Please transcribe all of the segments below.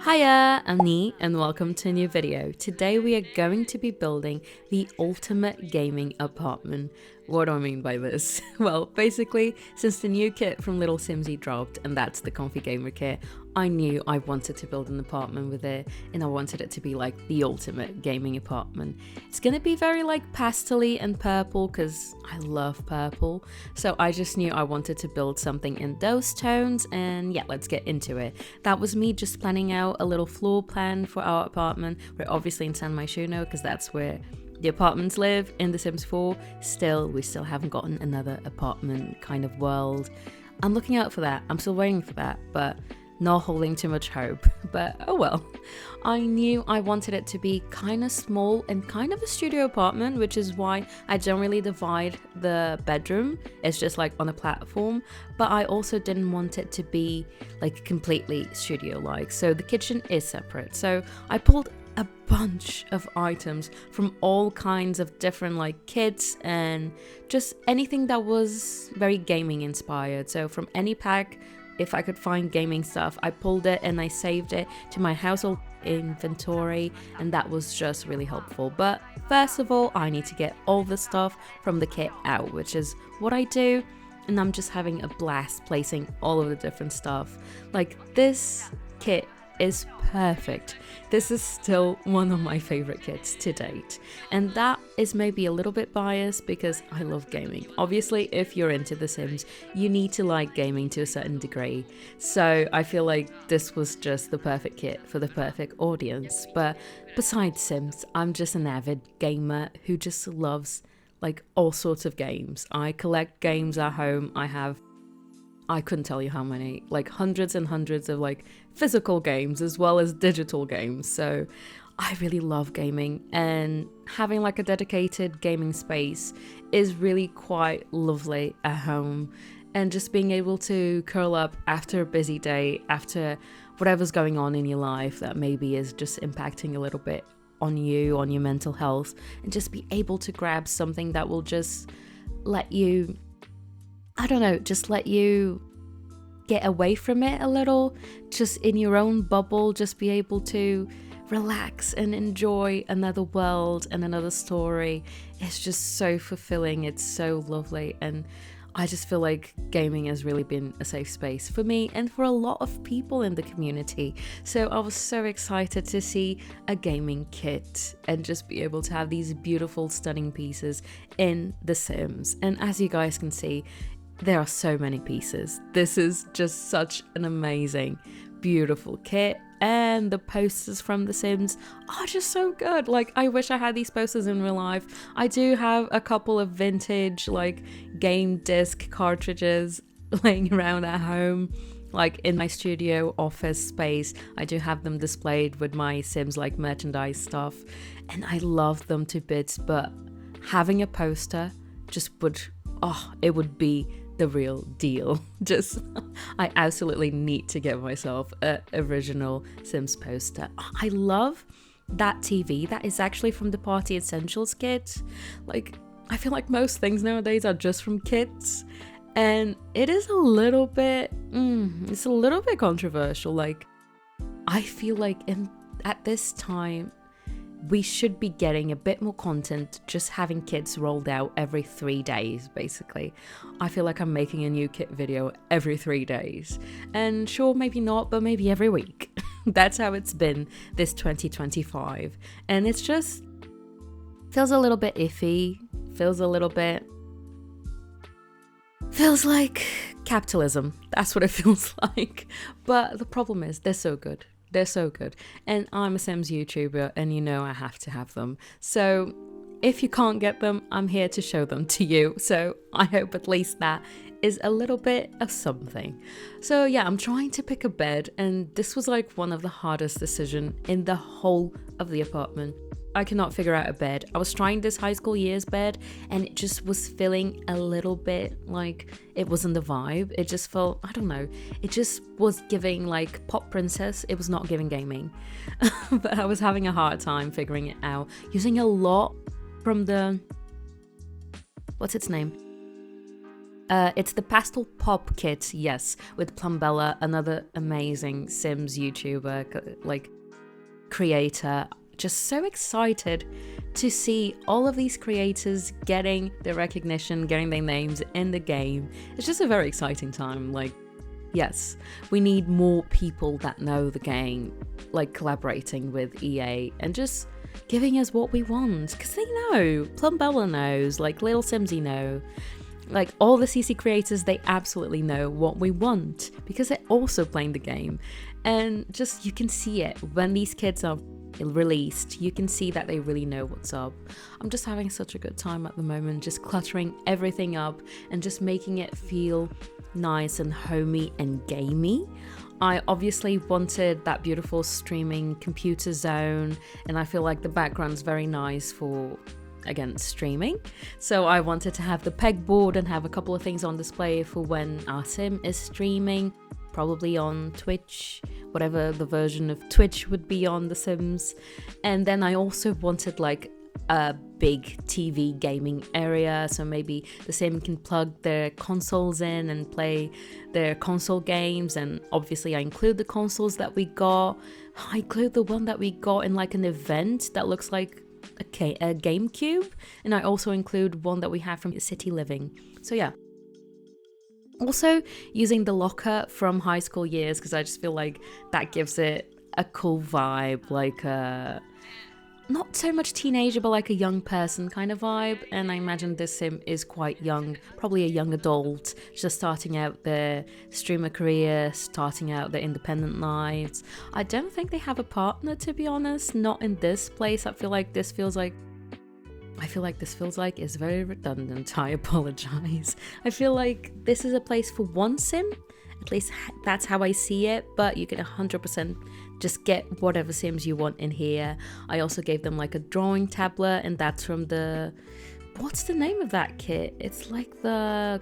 Hiya, I'm Nee and welcome to a new video. Today we are going to be building the ultimate gaming apartment. What do I mean by this? Well, basically, since the new kit from Little Simsy dropped, and that's the Comfy Gamer kit, I knew I wanted to build an apartment with it, and I wanted it to be like the ultimate gaming apartment. It's gonna be very like pastel-y and purple, because I love purple, so I just knew I wanted to build something in those tones, and yeah, let's get into it. That was me just planning out a little floor plan for our apartment. We're obviously in San Myshuno, because that's where the apartments live in The Sims 4. We still haven't gotten another apartment kind of world. I'm looking out for that. I'm still waiting for that, but not holding too much hope. But oh well. I knew I wanted it to be kind of small and kind of a studio apartment, which is why I don't really divide the bedroom. It's just like on a platform, but I also didn't want it to be like completely studio-like. So the kitchen is separate. So I pulled a bunch of items from all kinds of different like kits and just anything that was very gaming inspired. So from any pack, if I could find gaming stuff, I pulled it and I saved it to my household inventory, and that was just really helpful. But first of all, I need to get all the stuff from the kit out, which is what I do, and I'm just having a blast placing all of the different stuff. Like, this kit is perfect. This is still one of my favorite kits to date, and that is maybe a little bit biased because I love gaming. Obviously, if you're into The Sims, you need to like gaming to a certain degree, so I feel like this was just the perfect kit for the perfect audience. But besides Sims, I'm just an avid gamer who just loves like all sorts of games. I collect games at home. I couldn't tell you how many, like hundreds and hundreds of like physical games as well as digital games. So I really love gaming, and having like a dedicated gaming space is really quite lovely at home. And just being able to curl up after a busy day, after whatever's going on in your life that maybe is just impacting a little bit on you, on your mental health, and just be able to grab something that will just let you, I don't know, just let you get away from it a little, just in your own bubble, just be able to relax and enjoy another world and another story. It's just so fulfilling. It's so lovely. And I just feel like gaming has really been a safe space for me and for a lot of people in the community. So I was so excited to see a gaming kit and just be able to have these beautiful, stunning pieces in The Sims. And as you guys can see, there are so many pieces. This is just such an amazing, beautiful kit. And the posters from The Sims are just so good. Like, I wish I had these posters in real life. I do have a couple of vintage like game disc cartridges laying around at home, like in my studio office space. I do have them displayed with my Sims like merchandise stuff, and I love them to bits. But having a poster just would, it would be the real deal. Just, I absolutely need to get myself an original Sims poster. I love that TV. That is actually from the Party Essentials kit. Like, I feel like most things nowadays are just from kits, and it is a little bit, it's a little bit controversial. Like, I feel like at this time, we should be getting a bit more content, just having kits rolled out every 3 days, basically. I feel like I'm making a new kit video every 3 days. And sure, maybe not, but maybe every week. That's how it's been this 2025. And it's just, feels a little bit iffy, feels like capitalism. That's what it feels like. But the problem is, they're so good. They're so good. And I'm a Sims YouTuber, and you know I have to have them. So if you can't get them, I'm here to show them to you. So I hope at least that is a little bit of something. So yeah, I'm trying to pick a bed, and this was like one of the hardest decisions in the whole of the apartment. I cannot figure out a bed. I was trying this high school years bed, and it just was feeling a little bit like it wasn't the vibe. It just felt, I don't know, it just was giving like pop princess. It was not giving gaming. But I was having a hard time figuring it out, using a lot from the, what's its name? It's the Pastel Pop kit, yes, with Plumbella, another amazing Sims YouTuber, like creator. Just so excited to see all of these creators getting their recognition, getting their names in the game. It's just a very exciting time. Like, yes, we need more people that know the game, like collaborating with EA and just giving us what we want, because they know. Plumbella knows, like Little Simsy know. Like all the CC creators, they absolutely know what we want because they're also playing the game. And just, you can see it when these kids are released, you can see that they really know what's up. I'm just having such a good time at the moment, just cluttering everything up and just making it feel nice and homey and gamey. I obviously wanted that beautiful streaming computer zone, and I feel like the background's very nice for, again, streaming. So I wanted to have the pegboard and have a couple of things on display for when our sim is streaming, probably on Twitch, whatever the version of Twitch would be on The Sims. And then I also wanted like a big TV gaming area, so maybe the sim can plug their consoles in and play their console games. And obviously I include the consoles that we got. I include the one that we got in like an event that looks like a GameCube, and I also include one that we have from City Living. So yeah. Also using the locker from high school years, because I just feel like that gives it a cool vibe, like not so much teenager, but like a young person kind of vibe. And I imagine this sim is quite young, probably a young adult, just starting out their streamer career, starting out their independent lives. I don't think they have a partner, to be honest, not in this place. I feel like this feels like is very redundant. I apologize. I feel like this is a place for one sim. At least that's how I see it, but you can 100% just get whatever sims you want in here. I also gave them like a drawing tablet, and that's from the... what's the name of that kit? It's like the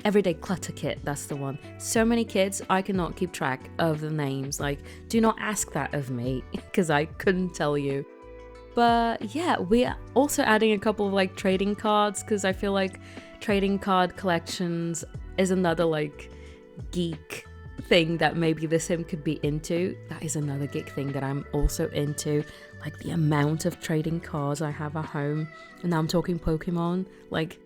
Everyday Clutter kit, that's the one. So many kids, I cannot keep track of the names. Like, do not ask that of me, because I couldn't tell you. But yeah, we're also adding a couple of like trading cards, because I feel like trading card collections is another like geek thing that maybe the sim could be into. That is another geek thing that I'm also into, like the amount of trading cards I have at home. And now I'm talking Pokemon, like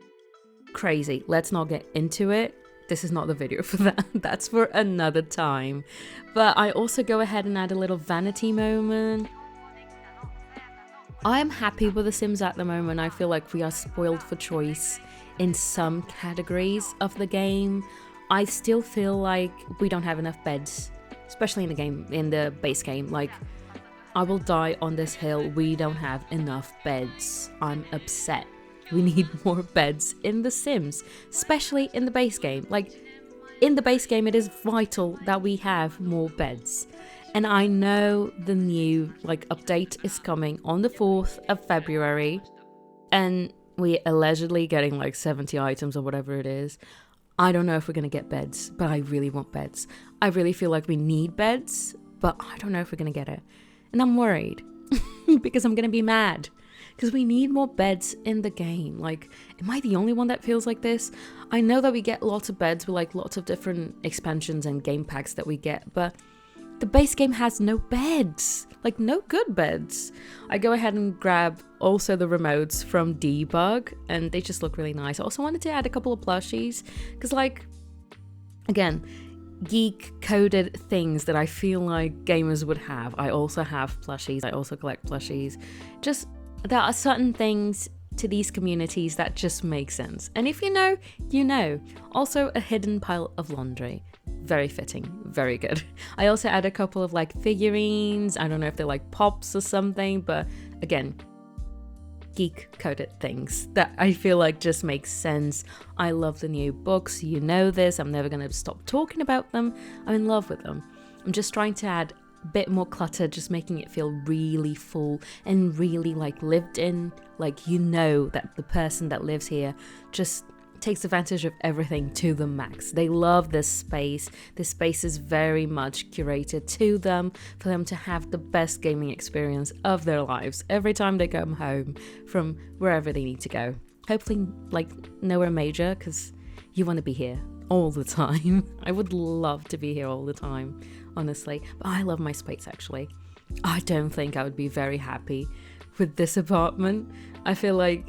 crazy. Let's not get into it. This is not the video for that. That's for another time. But I also go ahead and add a little vanity moment. I am happy with The Sims at the moment. I feel like we are spoiled for choice in some categories of the game. I still feel like we don't have enough beds, especially in the base game. Like, I will die on this hill. We don't have enough beds. I'm upset. We need more beds in The Sims, especially in the base game. Like, in the base game, it is vital that we have more beds. And I know the new update is coming on the 4th of February, and we're allegedly getting like 70 items or whatever it is. I don't know if we're gonna get beds, but I really want beds. I really feel like we need beds, but I don't know if we're gonna get it. And I'm worried because I'm gonna be mad because we need more beds in the game. Like, am I the only one that feels like this? I know that we get lots of beds with like lots of different expansions and game packs that we get, but the base game has no beds, like no good beds. I go ahead and grab also the remotes from Debug, and they just look really nice. I also wanted to add a couple of plushies because, like, again, geek coded things that I feel like gamers would have. I also have plushies. I also collect plushies. Just, there are certain things to these communities that just make sense. And if you know, you know. Also a hidden pile of laundry. Very fitting, very good. I also add a couple of like figurines. I don't know if they're like pops or something, but again, geek coded things that I feel like just makes sense. I love the new books. You know this. I'm never going to stop talking about them. I'm in love with them. I'm just trying to add a bit more clutter, just making it feel really full and really like lived in. Like, you know that the person that lives here just takes advantage of everything to the max. They love this space. This space is very much curated to them for them to have the best gaming experience of their lives every time they come home from wherever they need to go. Hopefully, like, nowhere major, because you want to be here all the time. I would love to be here all the time, honestly. But I love my space, actually. I don't think I would be very happy with this apartment. I feel like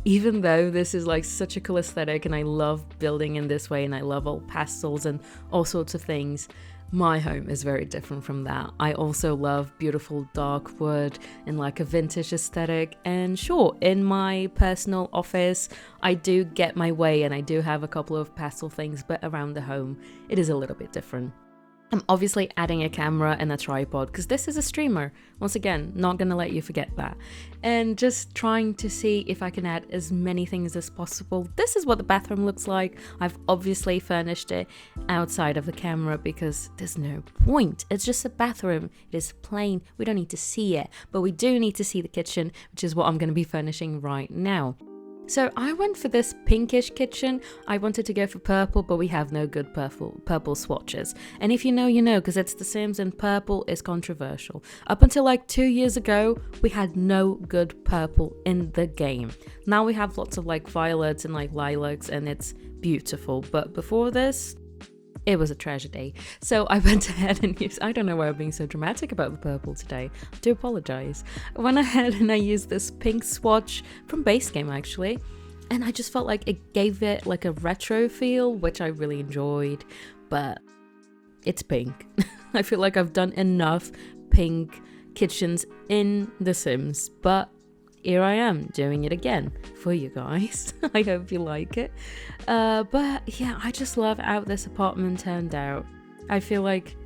even though this is like such a cool aesthetic and I love building in this way and I love all pastels and all sorts of things, my home is very different from that. I also love beautiful dark wood and like a vintage aesthetic. And sure, in my personal office, I do get my way and I do have a couple of pastel things, but around the home, it is a little bit different. I'm obviously adding a camera and a tripod because this is a streamer. Once again, not gonna let you forget that. And just trying to see if I can add as many things as possible. This is what the bathroom looks like. I've obviously furnished it outside of the camera because there's no point. It's just a bathroom. It is plain. We don't need to see it, but we do need to see the kitchen, which is what I'm gonna be furnishing right now. So I went for this pinkish kitchen. I wanted to go for purple, but we have no good purple swatches. And if you know, you know, because it's The Sims and purple is controversial. Up until like 2 years ago, we had no good purple in the game. Now we have lots of like violets and like lilacs and it's beautiful. But before this, it was a tragedy. So I went ahead and used, I don't know why I'm being so dramatic about the purple today. I do apologize. I went ahead and I used this pink swatch from base game actually. And I just felt like it gave it like a retro feel, which I really enjoyed. But it's pink. I feel like I've done enough pink kitchens in The Sims. But here I am doing it again for you guys. I hope you like it. But yeah, I just love how this apartment turned out. I feel like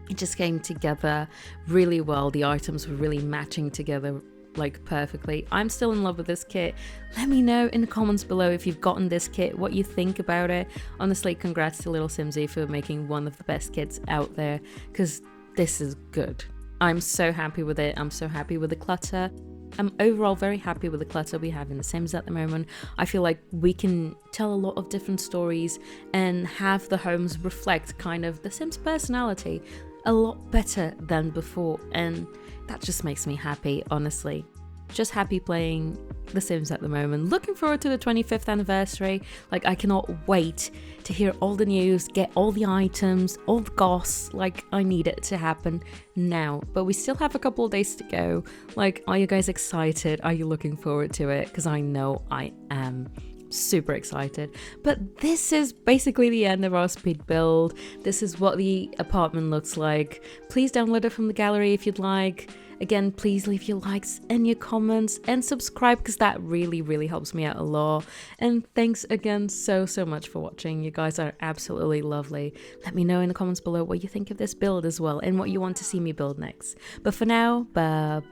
it just came together really well. The items were really matching together like perfectly. I'm still in love with this kit. Let me know in the comments below if you've gotten this kit, what you think about it. Honestly, congrats to Little Simsy for making one of the best kits out there because this is good. I'm so happy with it. I'm so happy with the clutter. I'm overall very happy with the clutter we have in The Sims at the moment. I feel like we can tell a lot of different stories and have the homes reflect kind of The Sims personality a lot better than before, and that just makes me happy, honestly. Just happy playing The Sims at the moment. Looking forward to the 25th anniversary. Like, I cannot wait to hear all the news, get all the items, all the goss. Like, I need it to happen now. But we still have a couple of days to go. Like, are you guys excited? Are you looking forward to it? Because I know I am. Super excited. But this is basically the end of our speed build. This is what the apartment looks like. Please download it from the gallery if you'd like. Again, please leave your likes and your comments and subscribe because that really helps me out a lot. And thanks again so much for watching. You guys are absolutely lovely. Let me know in the comments below what you think of this build as well and what you want to see me build next. But for now, bye.